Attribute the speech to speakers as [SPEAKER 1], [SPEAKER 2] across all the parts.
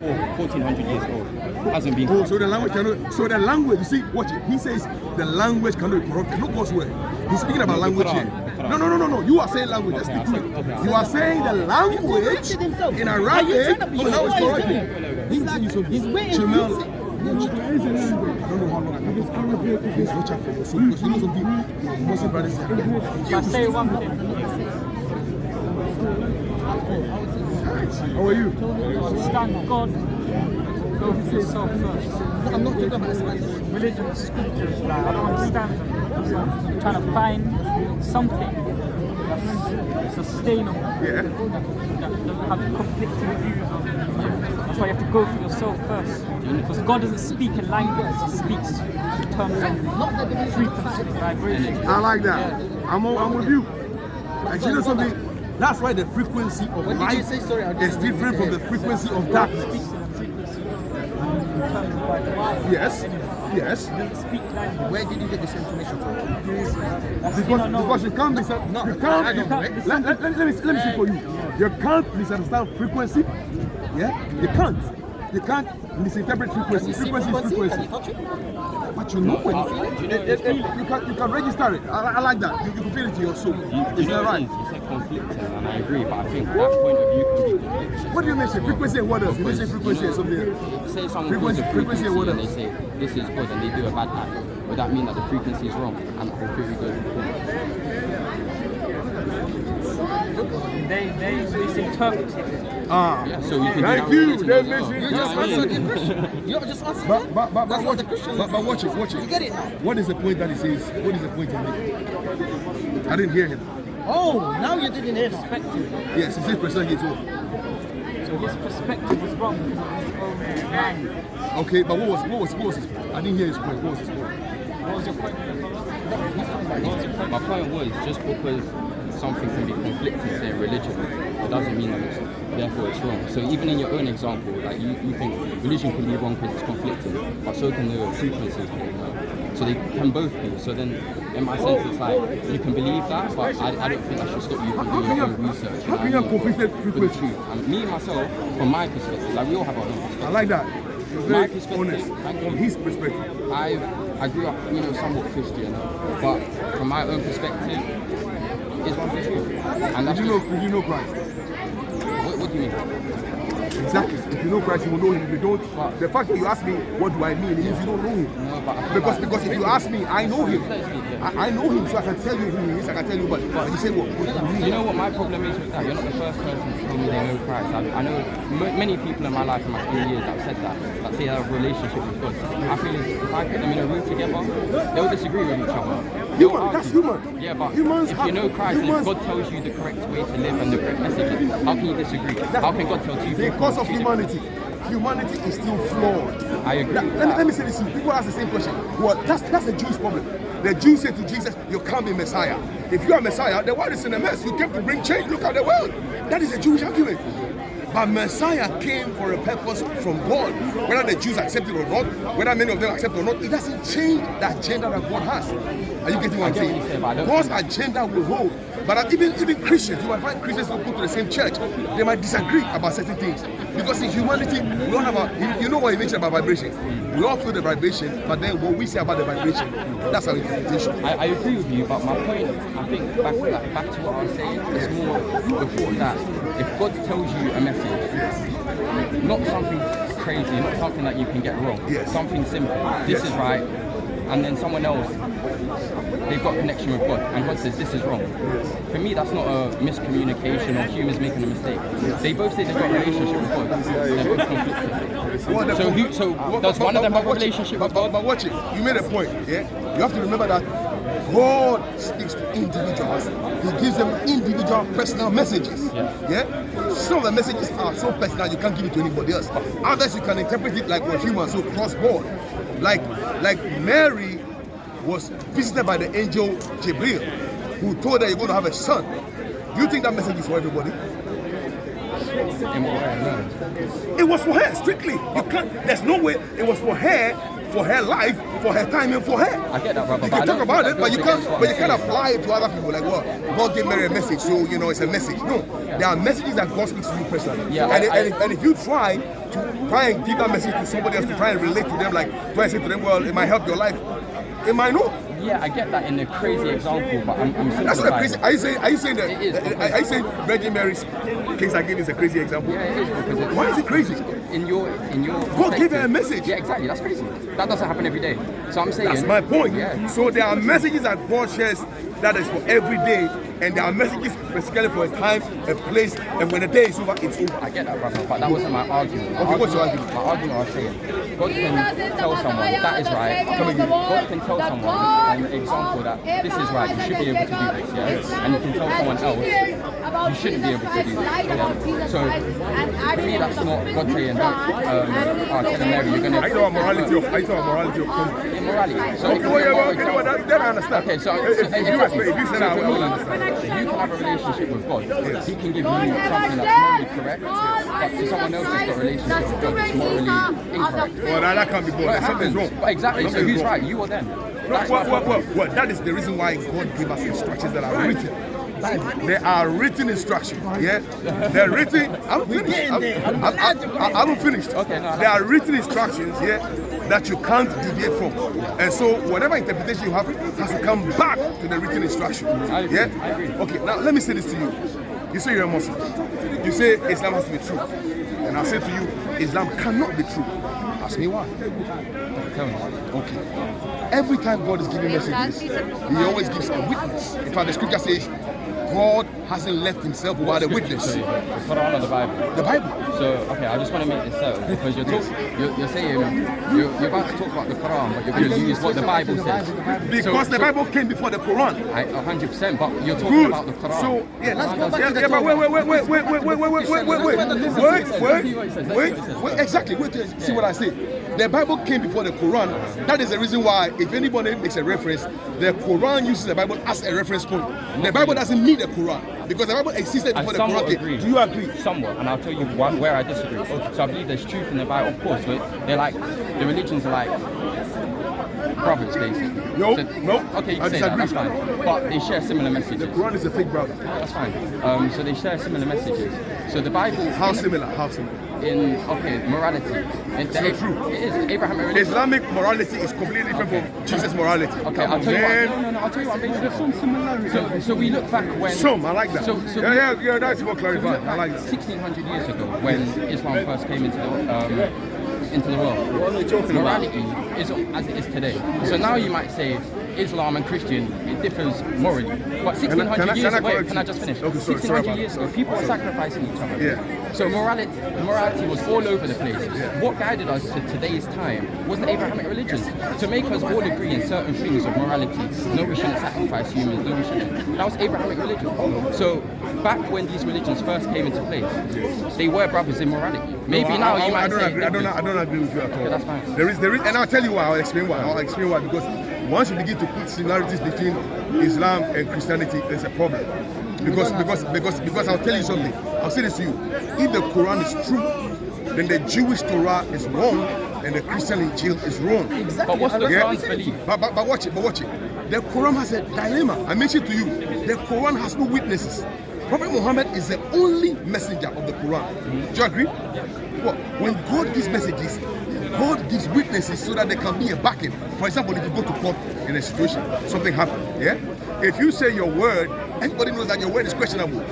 [SPEAKER 1] 1400 years old. Hasn't been.
[SPEAKER 2] Oh, so the language cannot. So the language, you see, watch it. He says the language cannot be corrupted. Look God's word. He's speaking about language here. No. You are saying language. That's the truth. You are saying the language in Arabic how it's corrupted.
[SPEAKER 3] He's waiting.
[SPEAKER 2] I don't know how long I can watch out for you. So because you know some people, Muslim brothers.
[SPEAKER 3] Just say one thing.
[SPEAKER 2] How are you?
[SPEAKER 3] Understand God. Go for yourself first.
[SPEAKER 4] I'm not talking about Spanish.
[SPEAKER 3] Religion, scriptures, like, I don't understand them. So I'm trying to find something that's sustainable.
[SPEAKER 2] Yeah.
[SPEAKER 3] That doesn't have conflicting views on it. That's why you have to go for yourself first. Because God doesn't speak in language, He speaks in terms of frequency, vibration.
[SPEAKER 2] I like that. I'm with you. And you know something? That's why the frequency of
[SPEAKER 4] When did
[SPEAKER 2] light
[SPEAKER 4] you say sorry?
[SPEAKER 2] is different from the frequency of darkness.
[SPEAKER 3] Speaks in a frequency in terms of vibration.
[SPEAKER 2] Yes. Yes.
[SPEAKER 3] He doesn't speak language.
[SPEAKER 4] Where did you get this information from?
[SPEAKER 2] Because you can't
[SPEAKER 4] No,
[SPEAKER 2] you
[SPEAKER 4] I
[SPEAKER 2] can't.
[SPEAKER 4] don't know.
[SPEAKER 2] Let me say for you. You can't misunderstand frequency. Yeah. You can't misinterpret frequency. Frequency is
[SPEAKER 4] Can you
[SPEAKER 2] frequency.
[SPEAKER 4] touch it?
[SPEAKER 2] But you know when you feel it. You can register it. I like that. You can feel it in your soul.
[SPEAKER 1] You
[SPEAKER 2] Is
[SPEAKER 1] know
[SPEAKER 2] that right?
[SPEAKER 1] You said conflicting, and I agree, but I think that point of view can be conflicting.
[SPEAKER 2] What do you mention? Frequency and what else? You mention frequency and something else.
[SPEAKER 1] Say someone
[SPEAKER 2] Frequency-
[SPEAKER 1] calls the
[SPEAKER 2] frequency and what
[SPEAKER 1] and they
[SPEAKER 2] else?
[SPEAKER 1] say this is good and they do a bad act. Would that mean that the frequency is wrong and the theory goes wrong?
[SPEAKER 3] They misinterpret it.
[SPEAKER 1] Yeah, so we can
[SPEAKER 2] Thank
[SPEAKER 1] do
[SPEAKER 2] you.
[SPEAKER 1] that
[SPEAKER 2] They're
[SPEAKER 1] religion as well.
[SPEAKER 4] You
[SPEAKER 2] missing.
[SPEAKER 4] just answered the question. You have just answered it.
[SPEAKER 2] But
[SPEAKER 4] That's
[SPEAKER 2] watch
[SPEAKER 4] what the
[SPEAKER 2] it.
[SPEAKER 4] Christian
[SPEAKER 2] But watch it. Watch
[SPEAKER 4] You
[SPEAKER 2] it.
[SPEAKER 4] get it now.
[SPEAKER 2] What is the point that he says? What is the point he making? I didn't hear him.
[SPEAKER 4] Oh, now you didn't hear that.
[SPEAKER 3] Perspective.
[SPEAKER 2] Yes, he says percentage too.
[SPEAKER 3] So his perspective was wrong because of his own mind.
[SPEAKER 2] Okay, but what was his point? I didn't hear his point. What was his point?
[SPEAKER 3] What was your point?
[SPEAKER 1] My point was just because something can be conflicting, say religion, it doesn't mean that it's therefore it's wrong. So even in your own example, like you think religion can be wrong because it's conflicting, but so can the frequencies be. So they can both be. So then, in my sense, it's like you can believe that, but I don't think that should stop you from doing your own research.
[SPEAKER 2] How can you have conflicted
[SPEAKER 1] with the
[SPEAKER 2] frequency?
[SPEAKER 1] truth? And me myself, from my perspective, like we all have our own perspective.
[SPEAKER 2] I like that. You're
[SPEAKER 1] My
[SPEAKER 2] very
[SPEAKER 1] perspective,
[SPEAKER 2] honest. From his perspective.
[SPEAKER 1] I grew up, somewhat Christian, but from my own perspective, Islam is true. And that's
[SPEAKER 2] Did you know Christ?
[SPEAKER 1] what do you mean?
[SPEAKER 2] Exactly. If you know Christ, you will know him. If you don't, the fact that you ask me what do I mean, it means you don't know him.
[SPEAKER 1] No, but I feel
[SPEAKER 2] Because if you ask me, I know him. I know him, so I can tell you who he is. I can tell you, but you say what do you mean?
[SPEAKER 1] You know what my problem is with that? You're not the first person to tell me they know Christ. I know many people in my life, in my 20 years, that have said that say they have a relationship with God. I feel if I put them in a room together, they'll disagree with each other.
[SPEAKER 2] That's human.
[SPEAKER 1] Yeah, but
[SPEAKER 2] Humans
[SPEAKER 1] if you know Christ, and if God tells you the correct way to live and the correct messages, how can you disagree? How can God tell two people?
[SPEAKER 2] Because of humanity. Humanity is still flawed.
[SPEAKER 1] I agree.
[SPEAKER 2] Let me say this to you. People ask the same question. Well, that's the Jewish problem. The Jews say to Jesus, you can't be Messiah. If you are Messiah, the world is in a mess. You came to bring change. Look at the world. That is a Jewish argument. But Messiah came for a purpose from God. Whether the Jews accept it or not, whether many of them accept it or not, it doesn't change the agenda that God has. Are you getting what I'm saying? God's agenda will hold. But even Christians, you might find Christians who go to the same church, they might disagree about certain things. Because in humanity, we all have you know what you mentioned about vibration. We all feel the vibration, but then what we say about the vibration, that's our interpretation.
[SPEAKER 1] I agree with you, but my point, I think, back to what I was saying, is more the thought that if God tells you a message, not something crazy, not something that you can get wrong, something simple, this is right, and then someone else, they've got a connection with God, and God says this is wrong. For me, that's not a miscommunication or humans making a mistake. They both say they've got a relationship with God. They're both conflicted. So does one of them have a relationship with God?
[SPEAKER 2] But watch it. You made a point, yeah? You have to remember that God speaks to individuals. He gives them individual personal messages. Yeah? Some of the messages are so personal you can't give it to anybody else. Others you can interpret it like we're human, so cross-board. Like Mary was visited by the angel Gabriel, who told her you're going to have a son. Do you think that message is for everybody? It was for her, strictly. You can't, there's no way it was for her life, for her time, and for her.
[SPEAKER 1] I get that, brother.
[SPEAKER 2] You
[SPEAKER 1] but
[SPEAKER 2] can
[SPEAKER 1] I
[SPEAKER 2] talk
[SPEAKER 1] don't
[SPEAKER 2] about
[SPEAKER 1] think
[SPEAKER 2] it, but
[SPEAKER 1] that
[SPEAKER 2] you
[SPEAKER 1] goes
[SPEAKER 2] can't.
[SPEAKER 1] against what
[SPEAKER 2] But you
[SPEAKER 1] I'm
[SPEAKER 2] can't
[SPEAKER 1] saying.
[SPEAKER 2] apply it to other people. Like what? God gave Mary a message, so you know it's a message. No, there are messages that God speaks to you personally.
[SPEAKER 1] Yeah,
[SPEAKER 2] and if you try and give that message to somebody else to try and relate to them, like try and say to them, well, it might help your life. It might not.
[SPEAKER 1] Yeah, I get that in a crazy example, but I'm
[SPEAKER 2] That's not a crazy.
[SPEAKER 1] simplifying.
[SPEAKER 2] Are you saying that?
[SPEAKER 1] It is,
[SPEAKER 2] Are you saying Virgin Mary's case I gave is a crazy example?
[SPEAKER 1] Yeah, it is because it's,
[SPEAKER 2] Why is it crazy?
[SPEAKER 1] in your
[SPEAKER 2] God gave her a
[SPEAKER 1] perspective-
[SPEAKER 2] message.
[SPEAKER 1] Yeah, exactly. That's crazy. That doesn't happen every day. So I'm saying
[SPEAKER 2] That's my point.
[SPEAKER 1] Yeah.
[SPEAKER 2] So there are messages that God shares that is for every day, and there are messages specifically for a time, a place, and when the day is over, it's over.
[SPEAKER 1] I get that, brother, but that wasn't my argument.
[SPEAKER 2] Okay, what's your argument?
[SPEAKER 1] My argument was saying, God can tell someone that is right.
[SPEAKER 2] again.
[SPEAKER 1] God can tell someone an example that this is right. You should be able to do this, yeah. And you can tell someone else you shouldn't be able to do this. Yeah? So for me, that's not God saying that. Telling Mary, you're gonna.
[SPEAKER 2] I know morality of conduct.
[SPEAKER 1] Immorality. So
[SPEAKER 2] Okay, then I understand.
[SPEAKER 1] Okay, so
[SPEAKER 2] if you say that, I
[SPEAKER 1] for
[SPEAKER 2] will
[SPEAKER 1] me,
[SPEAKER 2] understand.
[SPEAKER 1] if you can have a relationship with God, He can give you something that's morally correct, but to someone else who's got a relationship with God, it's morally incorrect.
[SPEAKER 2] Well, that can't be
[SPEAKER 1] But
[SPEAKER 2] both.
[SPEAKER 1] it
[SPEAKER 2] Something's
[SPEAKER 1] happens.
[SPEAKER 2] wrong.
[SPEAKER 1] But exactly. So
[SPEAKER 2] Something's
[SPEAKER 1] who's
[SPEAKER 2] wrong.
[SPEAKER 1] right? You or them? That's my problem.
[SPEAKER 2] Well, that is the reason why God gave us instructions that are written. There are written instructions, yeah? They're written. I'm finished. I haven't finished.
[SPEAKER 1] Okay, no, I like
[SPEAKER 2] there are written instructions, yeah, that you can't deviate from. And so whatever interpretation you have has to come back to the written instruction.
[SPEAKER 1] I agree.
[SPEAKER 2] Yeah?
[SPEAKER 1] I agree.
[SPEAKER 2] Okay, now let me say this to you. You say you're a Muslim. You say Islam has to be true. And I say to you, Islam cannot be true. Ask me why.
[SPEAKER 1] Tell me.
[SPEAKER 2] Okay. Every time God is giving messages, He always gives a witness. In fact, the scripture says, God hasn't left Himself without a witness.
[SPEAKER 1] So, the Quran or the Bible?
[SPEAKER 2] The Bible.
[SPEAKER 1] So, okay, I just want to make this settled because you're saying you're about to talk about the Quran, but you're going to use what the Bible says.
[SPEAKER 2] Because the Bible came before the Quran.
[SPEAKER 1] 100%, but you're talking
[SPEAKER 2] Good.
[SPEAKER 1] about the Quran.
[SPEAKER 2] So, yeah, let's go back
[SPEAKER 1] Yeah,
[SPEAKER 2] to the but wait. Exactly. Wait till you see what I say. The Bible came before the Quran. That is the reason why, if anybody makes a reference, the Quran uses the Bible as a reference point. The Bible doesn't need the Quran because the Bible existed
[SPEAKER 1] I
[SPEAKER 2] before the
[SPEAKER 1] somewhat
[SPEAKER 2] Quran
[SPEAKER 1] agree.
[SPEAKER 2] came. Do you agree?
[SPEAKER 1] Somewhat, and I'll tell you where I disagree. So I believe there's truth in the Bible, of course, but they're like, the religions are like prophets, basically.
[SPEAKER 2] No,
[SPEAKER 1] So-
[SPEAKER 2] no,
[SPEAKER 1] Okay, you
[SPEAKER 2] I
[SPEAKER 1] can say that, that's
[SPEAKER 2] disagree.
[SPEAKER 1] fine. But they share similar messages.
[SPEAKER 2] The Quran is a fake brother.
[SPEAKER 1] That's fine. So they share similar messages. So the Bible.
[SPEAKER 2] How similar? How similar?
[SPEAKER 1] In morality.
[SPEAKER 2] So true.
[SPEAKER 1] It is Abrahamic religion.
[SPEAKER 2] Islamic morality is completely different from Jesus' morality.
[SPEAKER 1] Okay, I'll tell you what. No, I'll tell you what. There's some similarities. So we look back when.
[SPEAKER 2] Some, I like that.
[SPEAKER 1] So
[SPEAKER 2] yeah, that's more clarified. I like that.
[SPEAKER 1] 1600 years ago, when Islam first came into the world, morality is as it is today. So now you might say Islam and Christian, it differs morally. But 1600 years ago, can I just finish?
[SPEAKER 2] Okay, sorry
[SPEAKER 1] 1600
[SPEAKER 2] about
[SPEAKER 1] years
[SPEAKER 2] that.
[SPEAKER 1] ago, people were sacrificing each other.
[SPEAKER 2] Yeah.
[SPEAKER 1] So morality was all over the place. What guided us to today's time was the Abrahamic religions. To make us all agree in certain things of morality. No, we shouldn't sacrifice humans. No, we shouldn't. That was Abrahamic religion. So back when these religions first came into place, they were brothers in morality. Maybe now you might say
[SPEAKER 2] I don't agree with you at all.
[SPEAKER 1] Okay, that's fine.
[SPEAKER 2] There is, and I'll tell you why. I'll explain why. Because once you begin to put similarities between Islam and Christianity, there's a problem. Because I'll tell you something. I'll say this to you. If the Quran is true, then the Jewish Torah is wrong and the Christian Injil is wrong.
[SPEAKER 1] But what's the
[SPEAKER 2] Yeah?
[SPEAKER 1] Quran's belief?
[SPEAKER 2] But watch it. The Quran has a dilemma. I mentioned to you, the Quran has no witnesses. Prophet Muhammad is the only messenger of the Quran. Do you agree? Well, when God gives messages, God gives witnesses so that there can be a backing. For example, if you go to court in a situation, something happened, yeah? If you say your word, everybody knows that your word is questionable.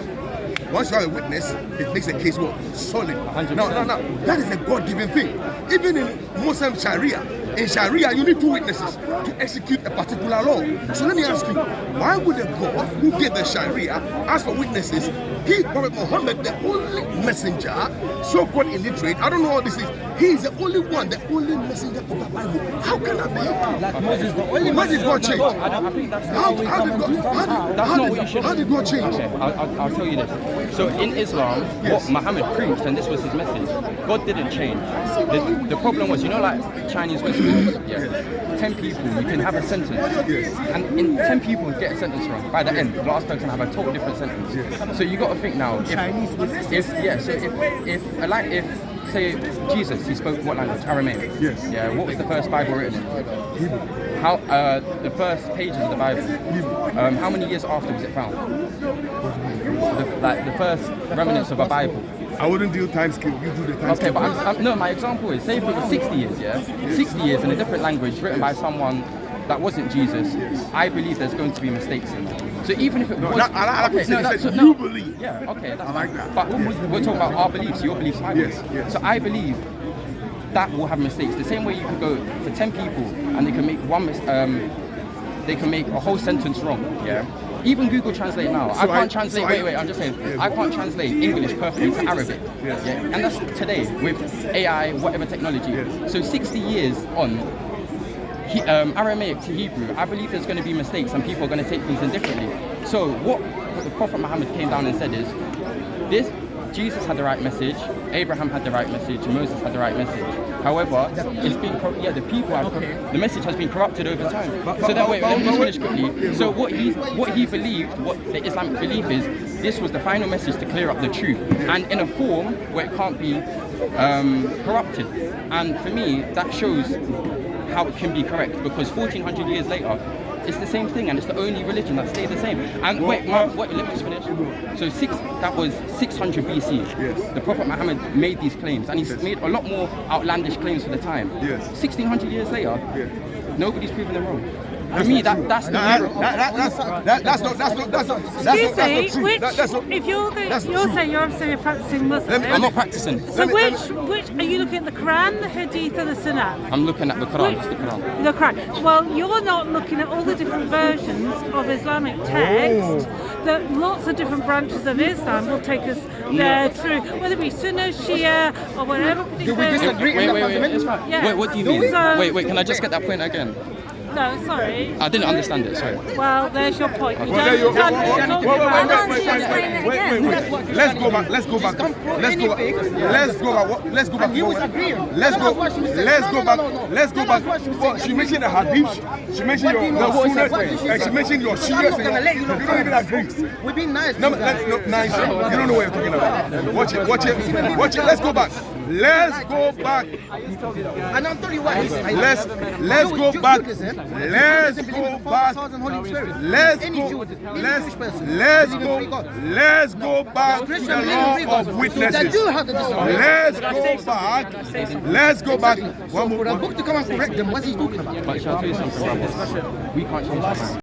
[SPEAKER 2] Once you have a witness, it makes a case more solid.
[SPEAKER 1] 100%.
[SPEAKER 2] Now, that is a God-given thing. Even in Muslim Sharia, in Sharia, you need two witnesses to execute a particular law. So let me ask you, why would a God who gave the Sharia ask for witnesses, give Prophet Muhammad, the only messenger, so-called illiterate, I don't know what this is, he is the only one, the only messenger of the Bible. How can that be?
[SPEAKER 4] Like Moses, the only
[SPEAKER 2] Why did God change?
[SPEAKER 1] I think that's
[SPEAKER 2] How did God change?
[SPEAKER 1] Okay, I'll tell you this. So in Islam, what Muhammad preached, and this was his message, God didn't change. The problem was, like Chinese whispers, 10 people, you can have a sentence. And in 10 people get a sentence wrong. By the end, the last person have a totally different sentence. So you got to think now, if say Jesus, he spoke what language? Aramaic.
[SPEAKER 2] Yes.
[SPEAKER 1] Yeah. What was the first Bible written in?
[SPEAKER 2] Hebrew.
[SPEAKER 1] How the first pages of the Bible? How many years after was it found? The first remnants of a Bible.
[SPEAKER 2] I wouldn't do time scale. You do the time
[SPEAKER 1] Okay,
[SPEAKER 2] scale.
[SPEAKER 1] but no. My example is, say if it was 60 years, 60 years in a different language written by someone that wasn't Jesus. I believe there's going to be mistakes in that. So even if it was,
[SPEAKER 2] you believe.
[SPEAKER 1] Yeah, okay, that's
[SPEAKER 2] I like
[SPEAKER 1] fine.
[SPEAKER 2] that.
[SPEAKER 1] But we're talking about our beliefs, your beliefs, my beliefs.
[SPEAKER 2] Yes.
[SPEAKER 1] So I believe that will have mistakes. The same way you could go for 10 people and they can make they can make a whole sentence wrong. Yeah. Even Google Translate now. I can't translate. Wait. I'm just saying. I can't translate English perfectly to Arabic.
[SPEAKER 2] Yes.
[SPEAKER 1] Yeah. And that's today with AI, whatever technology.
[SPEAKER 2] Yes.
[SPEAKER 1] So 60 years on. Aramaic to Hebrew, I believe there's going to be mistakes and people are going to take things in differently. So what the Prophet Muhammad came down and said is, Jesus had the right message, Abraham had the right message, Moses had the right message. However, it's been the people have the message has been corrupted over time. So that way, let me just finish quickly. So what he believed, what the Islamic belief is, this was the final message to clear up the truth, and in a form where it can't be corrupted. And for me, that shows how it can be correct, because 1400 years later it's the same thing and it's the only religion that stayed the same. And let me just finish. So that was 600 BC.
[SPEAKER 2] Yes.
[SPEAKER 1] The Prophet Muhammad made these claims, and he's made a lot more outlandish claims for the time.
[SPEAKER 2] Yes.
[SPEAKER 1] 1600 years later, nobody's proven them wrong. For me, that's the
[SPEAKER 5] if you're saying you're obviously a practicing Muslim.
[SPEAKER 1] I'm not practicing.
[SPEAKER 5] So which are you looking at, the Quran, the Hadith, or the Sunnah?
[SPEAKER 1] I'm looking at the Quran. It's the Quran.
[SPEAKER 5] The Quran. Well, you're not looking at all the different versions of Islamic text that lots of different branches of Islam will take us there through, whether it be Sunnah, Shia, or whatever.
[SPEAKER 4] Do we disagree?
[SPEAKER 1] Wait.
[SPEAKER 5] Yeah.
[SPEAKER 1] Wait, what do you mean?
[SPEAKER 5] So-
[SPEAKER 1] Wait, can I just get that point again?
[SPEAKER 5] No, sorry.
[SPEAKER 1] I didn't understand it, sorry.
[SPEAKER 5] Well, there's your point. You
[SPEAKER 2] Well, there you
[SPEAKER 5] don't
[SPEAKER 2] go.
[SPEAKER 5] understand what you're talking about.
[SPEAKER 2] Wait. Let's go back. Let's go back. Well, she mentioned the hadith. She mentioned your sunnah, and she mentioned your shia. You don't even agree.
[SPEAKER 4] We're being nice.
[SPEAKER 2] No, nice. You don't know what you're talking about. Watch it. Let's go back.
[SPEAKER 4] And I'm telling you what.
[SPEAKER 2] Let's go back. Let's go back to the law of witnesses. Let's go back.
[SPEAKER 4] For the book to come and correct them, what's he talking about?
[SPEAKER 1] But shall I tell you something, brother? We can't change the